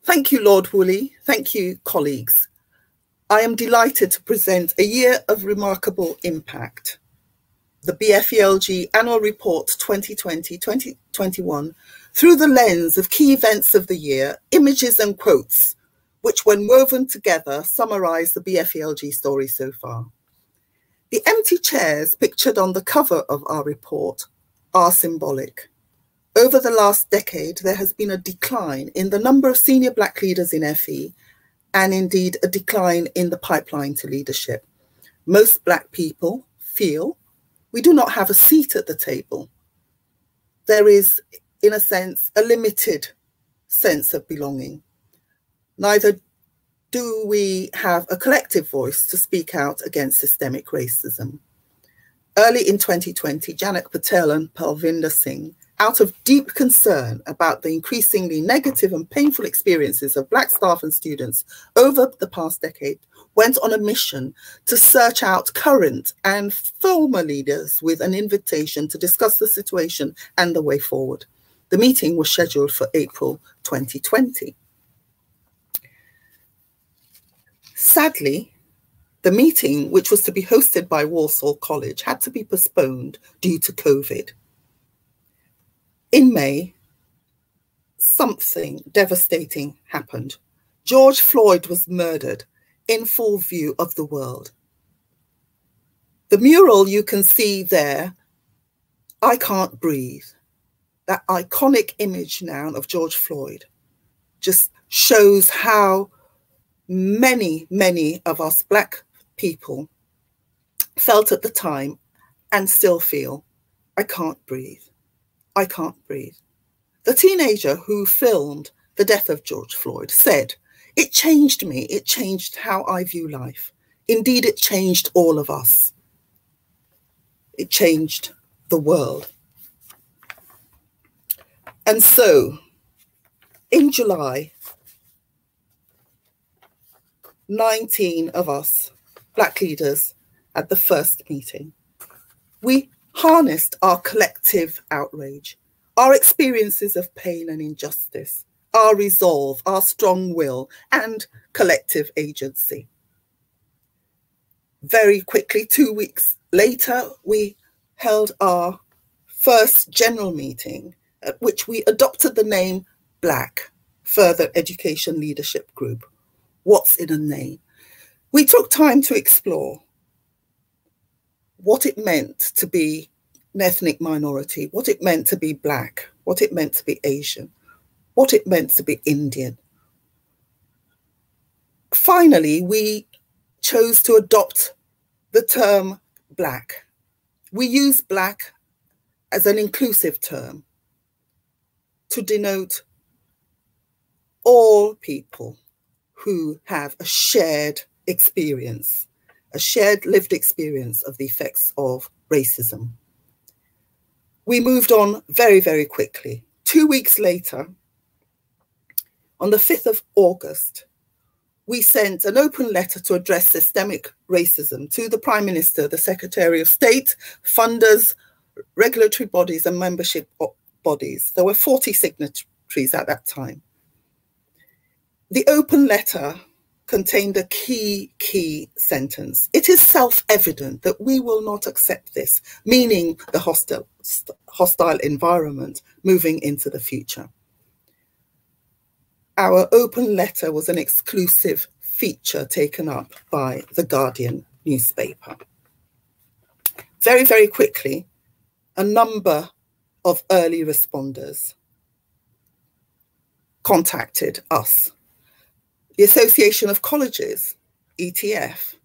Thank you, Lord Woolley. Thank you, colleagues. I am delighted to present a year of remarkable impact. The Bfelg Annual Report 2020-2021 through the lens of key events of the year, images and quotes, which when woven together summarize the Bfelg story so far. The empty chairs pictured on the cover of our report are symbolic. Over the last decade, there has been a decline in the number of senior Black leaders in FE, and indeed a decline in the pipeline to leadership. Most Black people feel we do not have a seat at the table. There is, in a sense, a limited sense of belonging. Neither do we have a collective voice to speak out against systemic racism. Early in 2020, Janak Patel and Palvinder Singh, out of deep concern about the increasingly negative and painful experiences of Black staff and students over the past decade, went on a mission to search out current and former leaders with an invitation to discuss the situation and the way forward. The meeting was scheduled for April 2020. Sadly, the meeting, which was to be hosted by Walsall College, had to be postponed due to COVID. In May, something devastating happened. George Floyd was murdered in full view of the world. The mural you can see there, "I Can't Breathe," that iconic image now of George Floyd, just shows how many of us Black people felt at the time and still feel, I can't breathe. I can't breathe. The teenager who filmed the death of George Floyd said, "It changed me. It changed how I view life. Indeed, it changed all of us. It changed the world." And so, in July, 19 of us, Black leaders, at the first meeting, we harnessed our collective outrage, our experiences of pain and injustice, our resolve, our strong will, and collective agency. Very quickly, 2 weeks later, we held our first general meeting at which we adopted the name Black Further Education Leadership Group. What's in a name? We took time to explore what it meant to be an ethnic minority, what it meant to be Black, what it meant to be Asian, what it meant to be Indian. Finally, we chose to adopt the term Black. We use Black as an inclusive term to denote all people who have a shared experience, a shared lived experience of the effects of racism. We moved on very, very quickly. 2 weeks later, on the 5th of August, we sent an open letter to address systemic racism to the Prime Minister, the Secretary of State, funders, regulatory bodies and membership bodies. There were 40 signatories at that time. The open letter contained a key sentence. "It is self-evident that we will not accept this," meaning the hostile environment moving into the future. Our open letter was an exclusive feature taken up by the Guardian newspaper. Very, very quickly, a number of early responders contacted us. The Association of Colleges, ETF,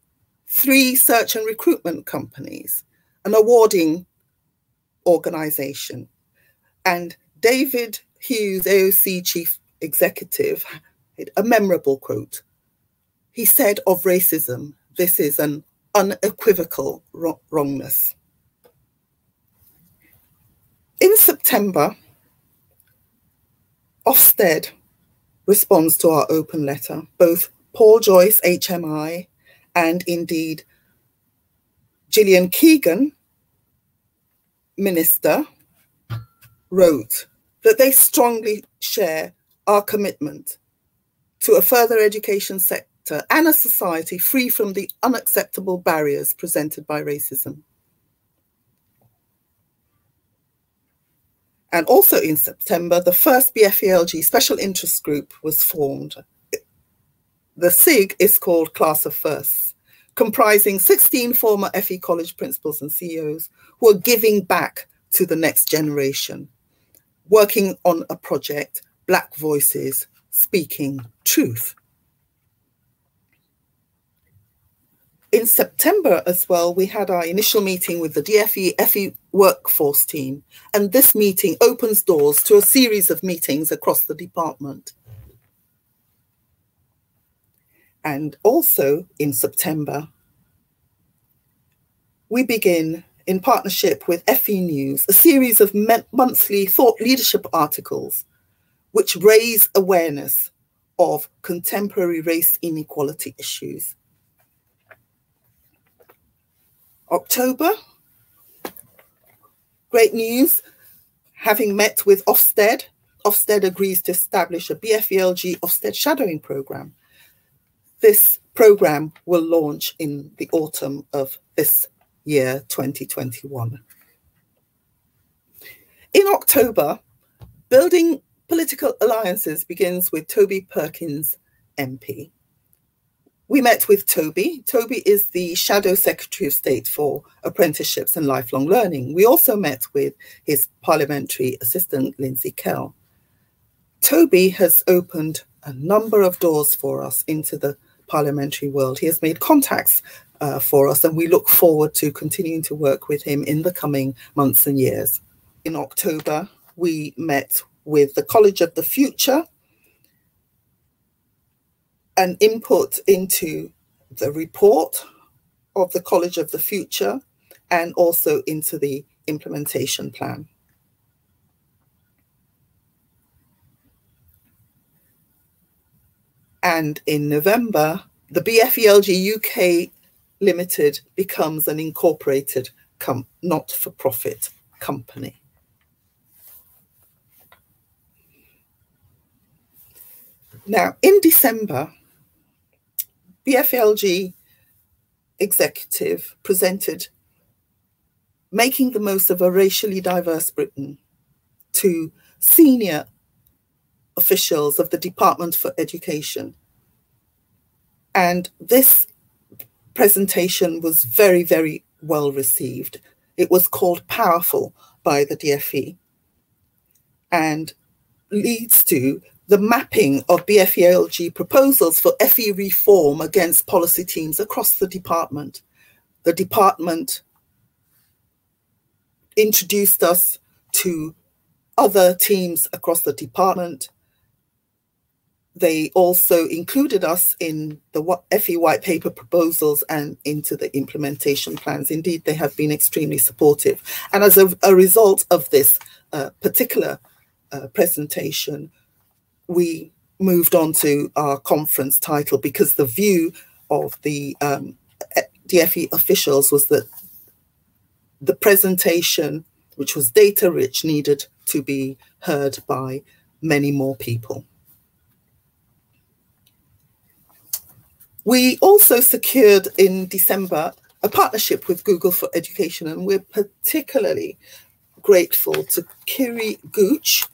3 search and recruitment companies, an awarding organization, and David Hughes, AOC Chief Executive, had a memorable quote. He said of racism, "This is an unequivocal wrongness." In September, Ofsted responds to our open letter. Both Paul Joyce, HMI, and indeed Gillian Keegan, Minister, wrote that they strongly share our commitment to a further education sector and a society free from the unacceptable barriers presented by racism. And also in September, the first BFELG special interest group was formed. The SIG is called Class of Firsts, comprising 16 former FE College principals and CEOs who are giving back to the next generation, working on a project, Black Voices Speaking Truth. In September as well, we had our initial meeting with the DFE FE workforce team, and this meeting opens doors to a series of meetings across the department. And also in September, we begin, in partnership with FE News, a series of monthly thought leadership articles which raise awareness of contemporary race inequality issues. October, great news, having met with Ofsted, Ofsted agrees to establish a BFELG Ofsted shadowing program. This program will launch in the autumn of this year, 2021. In October, building political alliances begins with Toby Perkins, MP. We met with Toby. Toby is the Shadow Secretary of State for Apprenticeships and Lifelong Learning. We also met with his Parliamentary Assistant, Lindsay Kell. Toby has opened a number of doors for us into the parliamentary world. He has made contacts for us, and we look forward to continuing to work with him in the coming months and years. In October, we met with the College of the Future, an input into the report of the College of the Future and also into the implementation plan. And in November, the BFELG UK Limited becomes an incorporated not-for-profit company. Now, in December, BFELG executive presented Making the Most of a Racially Diverse Britain to senior officials of the Department for Education. And this presentation was very, very well received. It was called Powerful by the DFE and leads to the mapping of BFELG proposals for FE reform against policy teams across the department. The department introduced us to other teams across the department. They also included us in the FE white paper proposals and into the implementation plans. Indeed, they have been extremely supportive. And as a result of this particular presentation, we moved on to our conference title because the view of the DFE officials was that the presentation, which was data rich, needed to be heard by many more people. We also secured in December a partnership with Google for Education, and we're particularly grateful to Kiri Gooch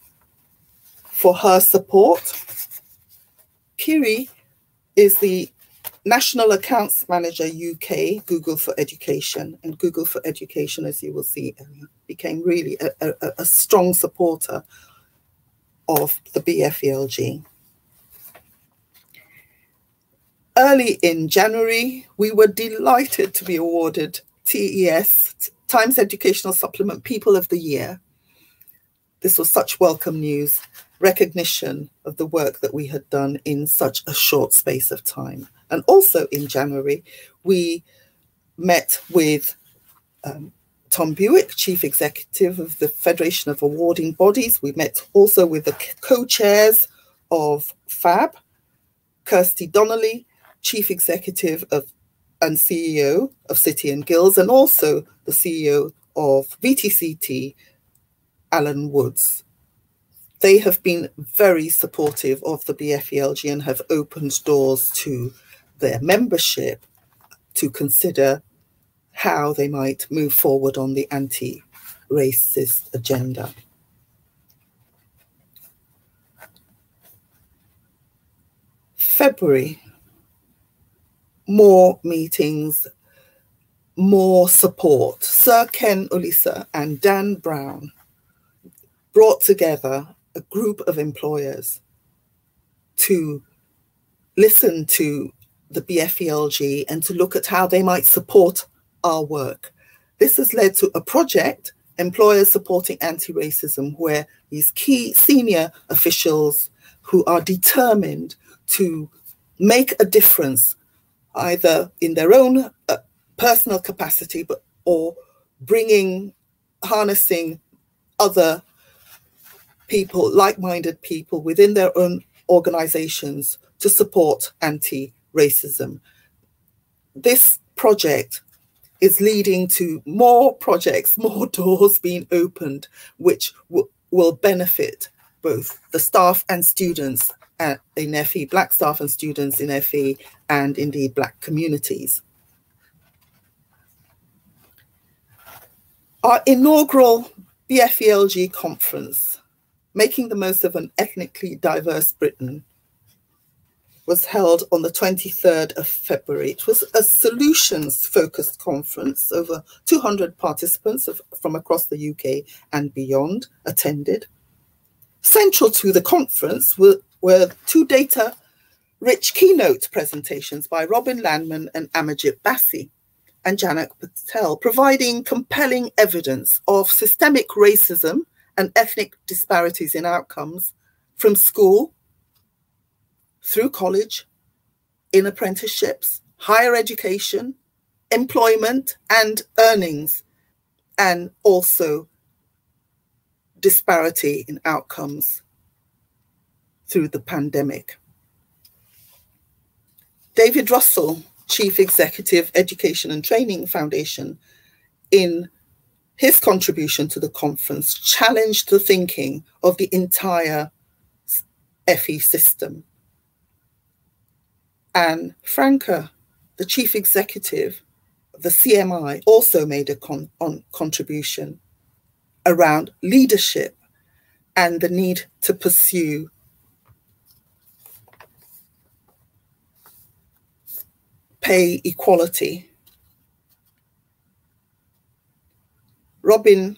for her support. Kiri is the National Accounts Manager UK, Google for Education, and Google for Education, as you will see, became really a strong supporter of the BFELG. Early in January, we were delighted to be awarded TES, Times Educational Supplement People of the Year. This was such welcome news, recognition of the work that we had done in such a short space of time. And also in January, we met with Tom Buick, Chief Executive of the Federation of Awarding Bodies. We met also with the co-chairs of FAB, Kirsty Donnelly, Chief Executive of and CEO of City and Guilds, and also the CEO of VTCT, Alan Woods. They have been very supportive of the BFELG and have opened doors to their membership to consider how they might move forward on the anti-racist agenda. February, more meetings, more support. Sir Ken Ulisa and Dan Brown brought together a group of employers to listen to the BFELG and to look at how they might support our work. This has led to a project, Employers Supporting Anti-Racism, where these key senior officials who are determined to make a difference, either in their own personal capacity, or harnessing other people, like-minded people within their own organizations to support anti-racism. This project is leading to more projects, more doors being opened, which will benefit both the staff and students in FE, Black staff and students in FE, and indeed Black communities. Our inaugural BFELG conference, Making the Most of an Ethnically Diverse Britain, was held on the 23rd of February. It was a solutions-focused conference. Over 200 participants from across the UK and beyond attended. Central to the conference were two data-rich keynote presentations by Robin Landman and Amajit Bassi and Janak Patel, providing compelling evidence of systemic racism and ethnic disparities in outcomes from school, through college, in apprenticeships, higher education, employment and earnings, and also disparity in outcomes through the pandemic. David Russell, Chief Executive, Education and Training Foundation, in his contribution to the conference, challenged the thinking of the entire FE system. Anne Franker, the Chief Executive of the CMI, also made a contribution around leadership and the need to pursue pay equality. Robin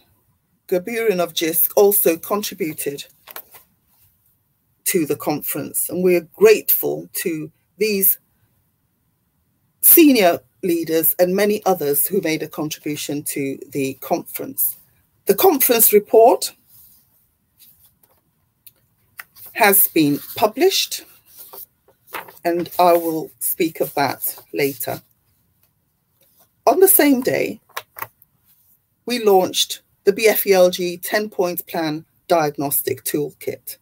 Gaburin of JISC also contributed to the conference, and we're grateful to these senior leaders and many others who made a contribution to the conference. The conference report has been published, and I will speak of that later. On the same day, we launched the BFELG 10-point plan diagnostic toolkit.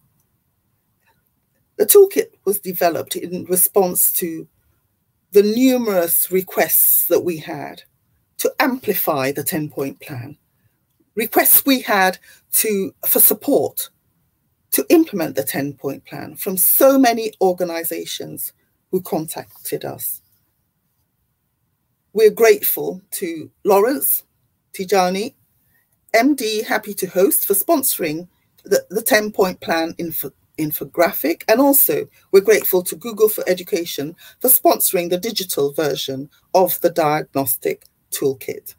The toolkit was developed in response to the numerous requests that we had to amplify the 10-point plan, requests we had for support to implement the 10-point plan from so many organizations who contacted us. We're grateful to Lawrence Tijani, MD, Happy to Host, for sponsoring the 10-point plan infographic, and also we're grateful to Google for Education for sponsoring the digital version of the diagnostic toolkit.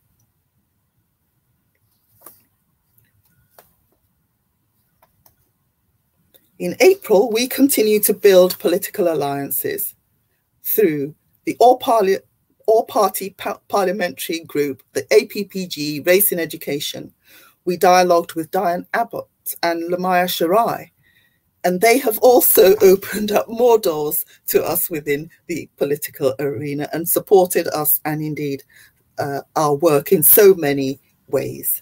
In April, we continue to build political alliances through the all-party parliamentary group, the APPG, Race in Education. We dialogued with Diane Abbott and Lamaya Shirai, and they have also opened up more doors to us within the political arena and supported us and indeed our work in so many ways.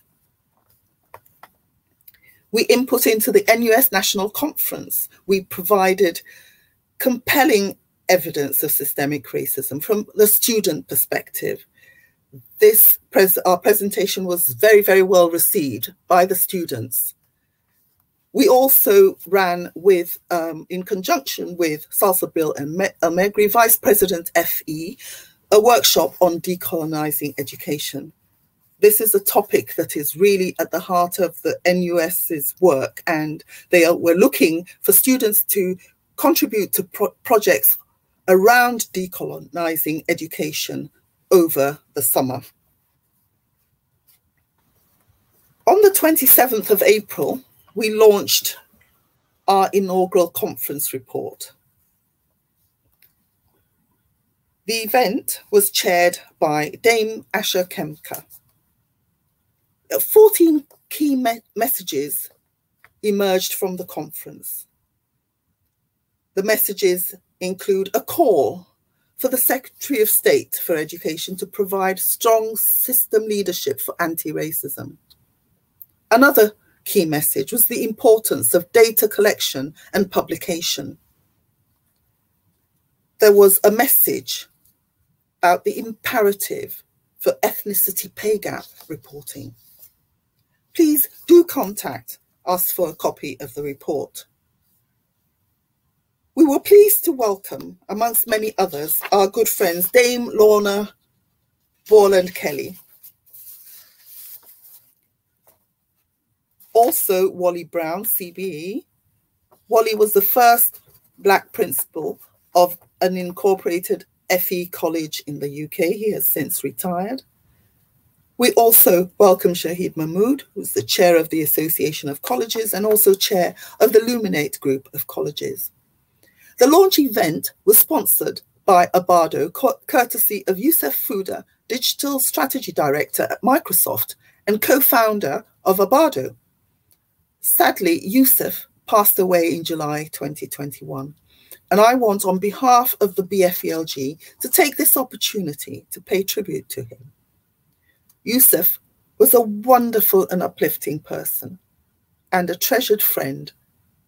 We input into the NUS National Conference. We provided compelling evidence of systemic racism from the student perspective. Our presentation was very, very well received by the students. We also ran with, in conjunction with Salsabil and Almegri, Vice President FE, a workshop on decolonizing education. This is a topic that is really at the heart of the NUS's work, and were looking for students to contribute to projects around decolonizing education over the summer. On the 27th of April, we launched our inaugural conference report. The event was chaired by Dame Asha Kemker. 14 key messages emerged from the conference. The messages include a call for the Secretary of State for Education to provide strong system leadership for anti-racism. Another key message was the importance of data collection and publication. There was a message about the imperative for ethnicity pay gap reporting. Please do contact us for a copy of the report. We were pleased to welcome, amongst many others, our good friends Dame Lorna Borland-Kelly, also Wally Brown, CBE. Wally was the first Black principal of an incorporated FE college in the UK. He has since retired. We also welcome Shahid Mahmood, who's the chair of the Association of Colleges and also chair of the Luminate group of colleges. The launch event was sponsored by Abado, courtesy of Youssef Fouda, Digital Strategy Director at Microsoft and co-founder of Abado. Sadly, Youssef passed away in July 2021, and I want, on behalf of the BFELG, to take this opportunity to pay tribute to him. Youssef was a wonderful and uplifting person and a treasured friend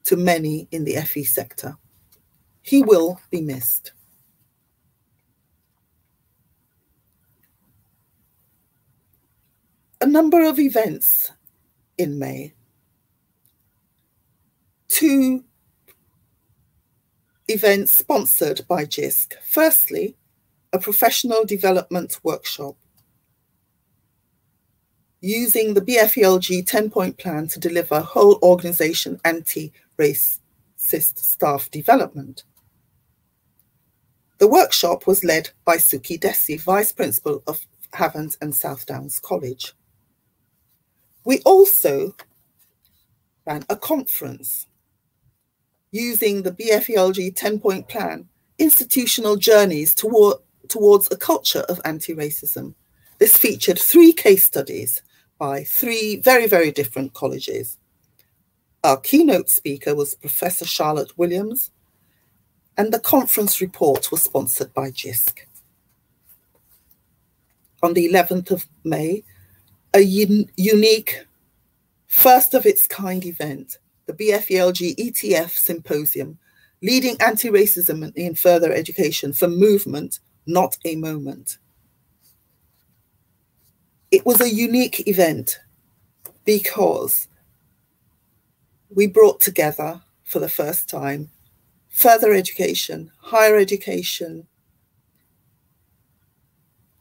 to many in the FE sector. He will be missed. A number of events in May. 2 events sponsored by JISC. Firstly, a professional development workshop using the BFELG 10-point plan to deliver whole organization anti-racist staff development. The workshop was led by Suki Desi, Vice Principal of Havant and South Downs College. We also ran a conference using the BFELG 10-point plan, institutional journeys towards a culture of anti-racism. This featured 3 case studies by 3 very, very different colleges. Our keynote speaker was Professor Charlotte Williams, and the conference report was sponsored by JISC. On the 11th of May, a unique, first of its kind event, the BFELG ETF Symposium, Leading Anti-Racism in Further Education for Movement, Not a Moment. It was a unique event because we brought together for the first time further education, higher education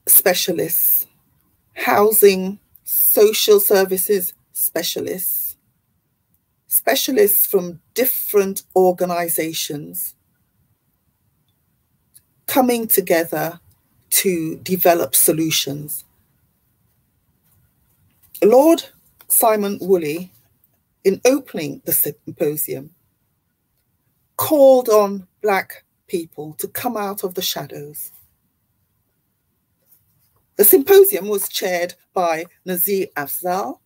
specialists, housing, social services specialists, specialists from different organizations coming together to develop solutions. Lord Simon Woolley, in opening the symposium, called on Black people to come out of the shadows. The symposium was chaired by Nazir Afzal.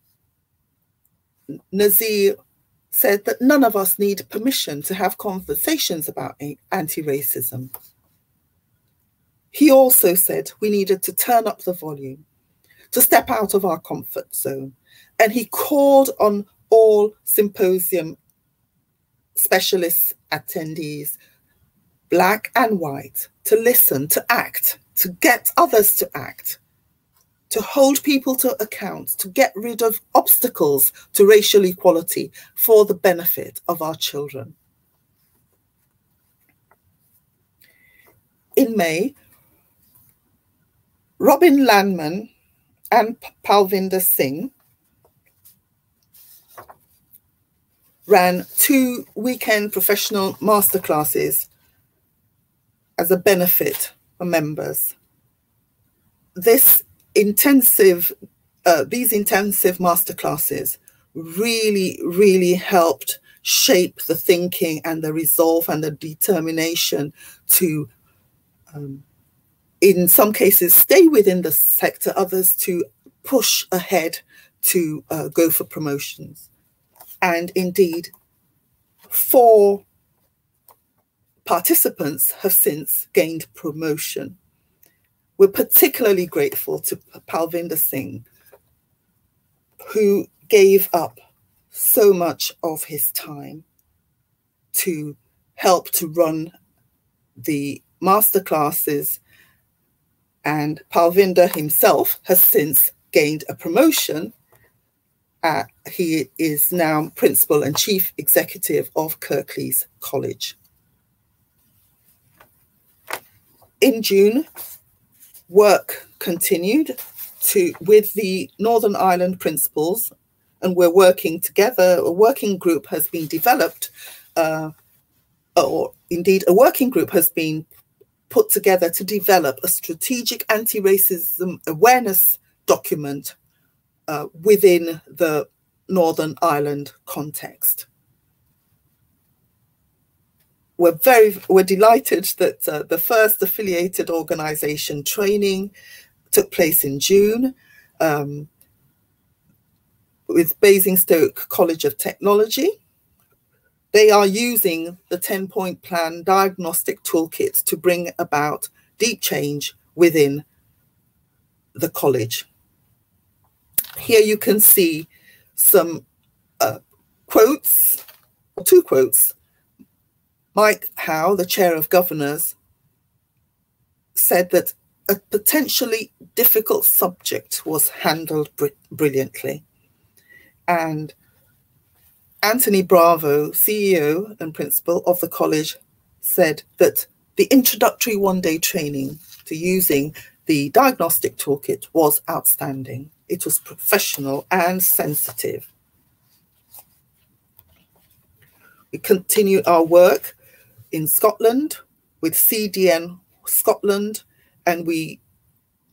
Nazir said that none of us need permission to have conversations about anti-racism. He also said we needed to turn up the volume, to step out of our comfort zone, and he called on all symposium specialist attendees, Black and white, to listen, to act, to get others to act, to hold people to account, to get rid of obstacles to racial equality for the benefit of our children. In May, Robin Landman and Palvinder Singh ran 2 weekend professional masterclasses as a benefit for members. These intensive masterclasses really helped shape the thinking and the resolve and the determination to, in some cases, stay within the sector, others to push ahead to go for promotions. And indeed, 4 participants have since gained promotion. We're particularly grateful to Palvinder Singh, who gave up so much of his time to help to run the masterclasses, and Palvinder himself has since gained a promotion. He is now Principal and Chief Executive of Kirklees College. In June, work continued with the Northern Ireland principals, and we're working together. A working group has been developed, or indeed a working group has been put together to develop a strategic anti-racism awareness document within the Northern Ireland context. We're delighted that the first affiliated organisation training took place in June with Basingstoke College of Technology. They are using the 10-point plan diagnostic toolkit to bring about deep change within the college. Here you can see some quotes, 2 quotes. Mike Howe, the Chair of Governors, said that a potentially difficult subject was handled brilliantly. And Anthony Bravo, CEO and Principal of the college, said that the introductory 1-day training to using the diagnostic toolkit was outstanding. It was professional and sensitive. We continued our work in Scotland with CDN Scotland, and we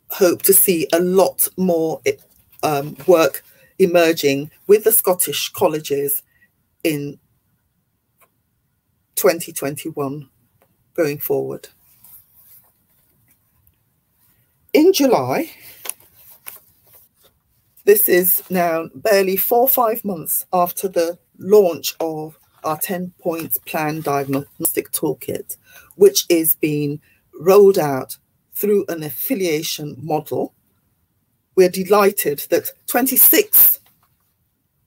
hope to see a lot more work emerging with the Scottish colleges in 2021 going forward. In July, this is now barely 4 or 5 months after the launch of our 10-point plan diagnostic toolkit, which is being rolled out through an affiliation model. We're delighted that 26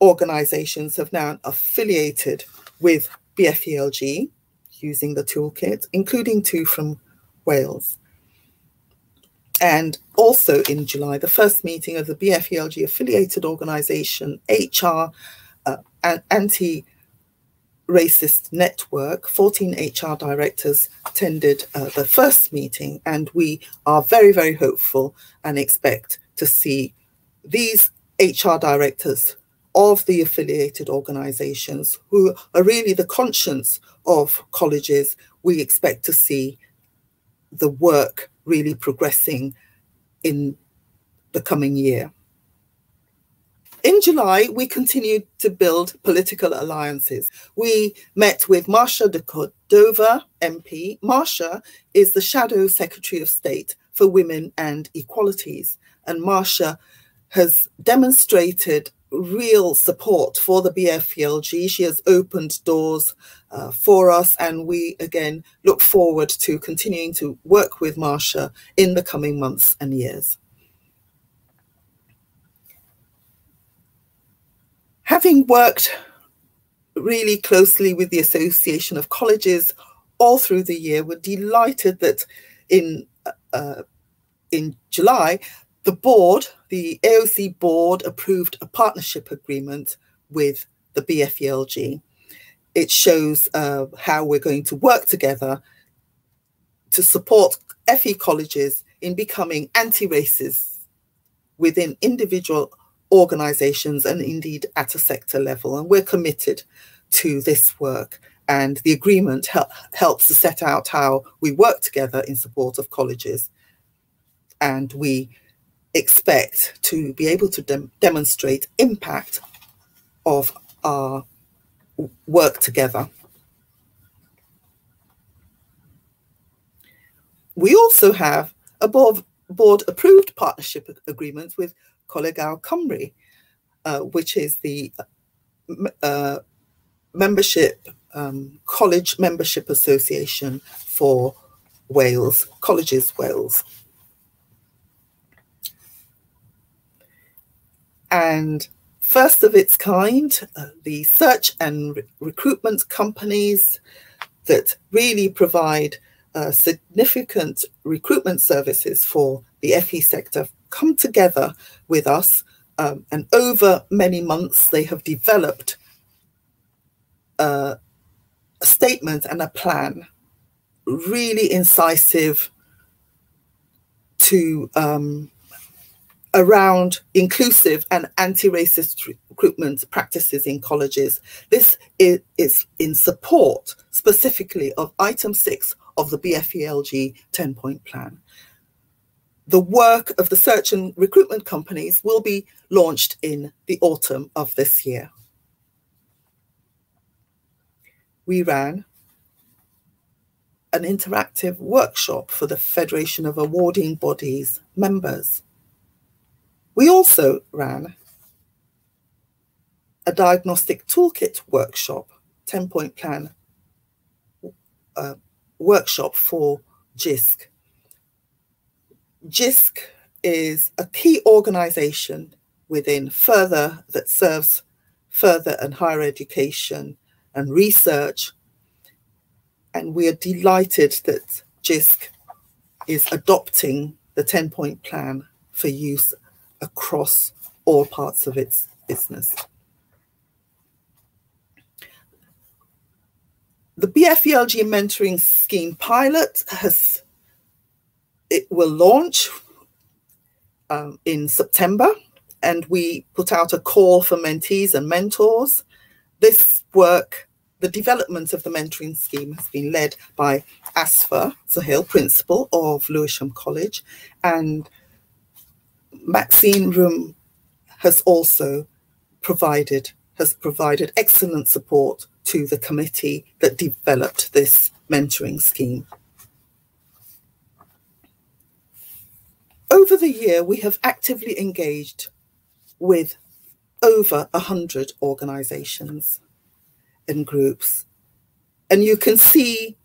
organisations have now affiliated with Bfelg using the toolkit, including 2 from Wales. And also in July, the first meeting of the Bfelg affiliated organisation HR Anti-Racist Network, 14 HR directors attended the first meeting, and we are very hopeful and expect to see these HR directors of the affiliated organisations, who are really the conscience of colleges. We expect to see the work really progressing in the coming year. In July, we continued to build political alliances. We met with Marcia de Cordova, MP. Marcia is the Shadow Secretary of State for Women and Equalities, and Marcia has demonstrated real support for the Bfelg. She has opened doors for us, and we again look forward to continuing to work with Marcia in the coming months and years. Having worked really closely with the Association of Colleges all through the year, we're delighted that in July, The board, the AOC board, approved a partnership agreement with the BFELG. It shows how we're going to work together to support FE colleges in becoming anti-racist within individual organizations and indeed at a sector level. And we're committed to this work. And the agreement helps to set out how we work together in support of colleges. And we expect to be able to demonstrate impact of our work together. We also have a board-approved partnership agreement with Coleg Our Cymru, which is the college membership association for Wales, Colleges Wales. And first of its kind, the search and recruitment companies that really provide significant recruitment services for the FE sector come together with us, and over many months they have developed a statement and a plan, really incisive to around inclusive and anti-racist recruitment practices in colleges. This is in support specifically of item 6 of the BFELG 10-point plan. The work of the search and recruitment companies will be launched in the autumn of this year. We ran an interactive workshop for the Federation of Awarding Bodies members. We also ran a diagnostic toolkit workshop, 10-point plan workshop for JISC. JISC is a key organization within that serves further and higher education and research. And we are delighted that JISC is adopting the 10-point plan for use across all parts of its business. The BFELG mentoring scheme pilot will launch in September, and we put out a call for mentees and mentors. This work, the development of the mentoring scheme, has been led by Asfa Zahil, principal of Lewisham College, and Maxine Room has also provided excellent support to the committee that developed this mentoring scheme. Over the year, we have actively engaged with over 100 organizations and groups, and you can see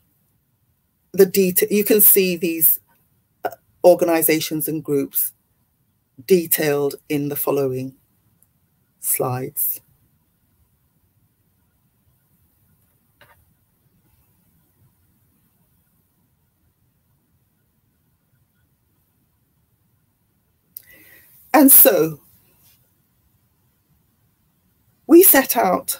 the detail. You can see these organizations and groups detailed in the following slides. And so we set out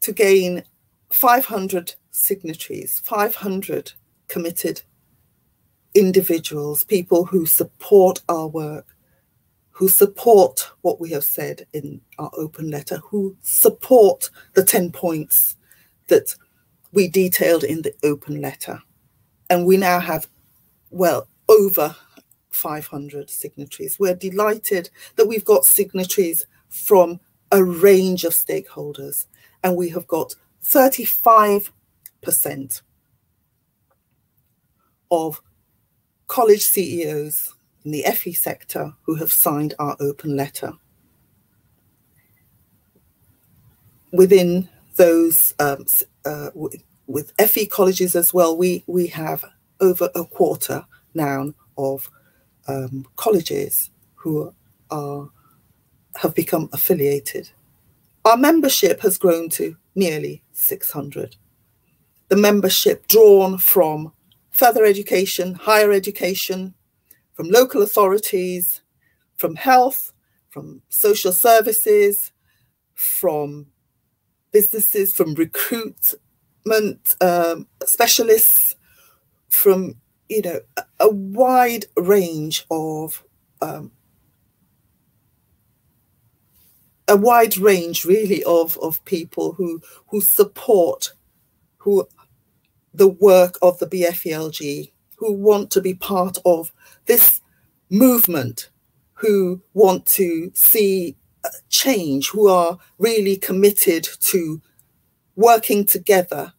to gain 500 signatories, 500 committed individuals, people who support our work, who support what we have said in our open letter, who support the 10 points that we detailed in the open letter. And we now have, well, over 500 signatories. We're delighted that we've got signatories from a range of stakeholders, and we have got 35% of college CEOs in the FE sector who have signed our open letter. Within those, with FE colleges as well, we have over a quarter now of colleges who have become affiliated. Our membership has grown to nearly 600. The membership drawn from further education, higher education, from local authorities, from health, from social services, from businesses, from recruitment specialists, from, you know, a wide range of really of people who support the work of the BFELG, who want to be part of this movement, who want to see change, who are really committed to working together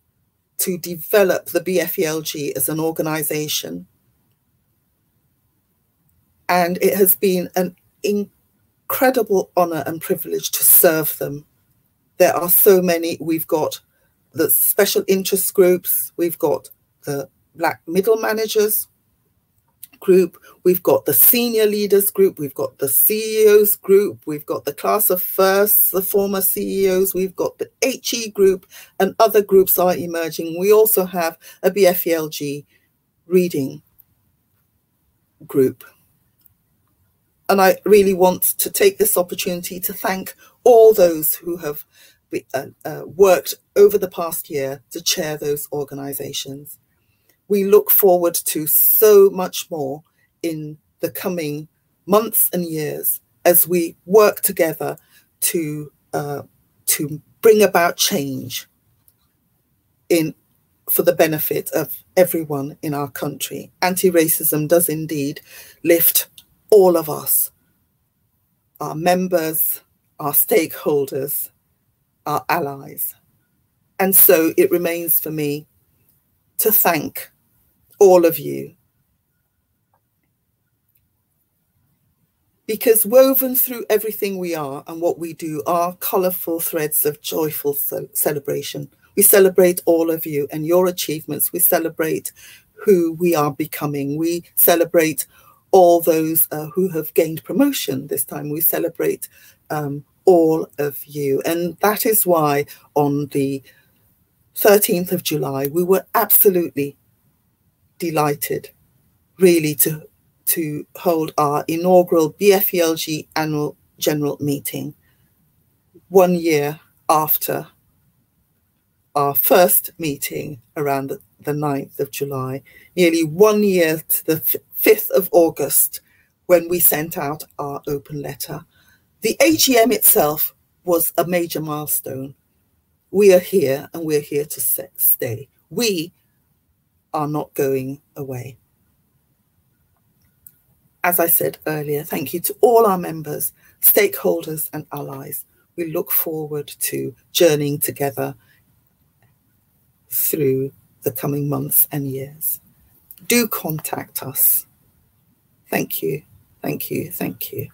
to develop the BFELG as an organisation. And it has been an incredible honour and privilege to serve them. There are so many. We've got the special interest groups, we've got the Black middle managers group, we've got the senior leaders group, we've got the CEOs group, we've got the class of firsts, the former CEOs, we've got the HE group, and other groups are emerging. We also have a BFELG reading group. And I really want to take this opportunity to thank all those who have worked over the past year to chair those organisations. We look forward to so much more in the coming months and years as we work together to bring about change for the benefit of everyone in our country. Anti-racism does indeed lift all of us, our members, our stakeholders, our allies. And so it remains for me to thank all of you, because woven through everything we are and what we do are colourful threads of joyful celebration. We celebrate all of you and your achievements. We celebrate who we are becoming. We celebrate all those who have gained promotion this time. We celebrate all of you. And that is why on the 13th of July, we were absolutely delighted really to hold our inaugural BFELG annual general meeting 1 year after our first meeting around the 9th of July, nearly 1 year to the 5th of August when we sent out our open letter. The AGM itself was a major milestone. We are here and we're here to stay. We are not going away. As I said earlier, thank you to all our members, stakeholders and allies. We look forward to journeying together through the coming months and years. Do contact us. Thank you, thank you, thank you.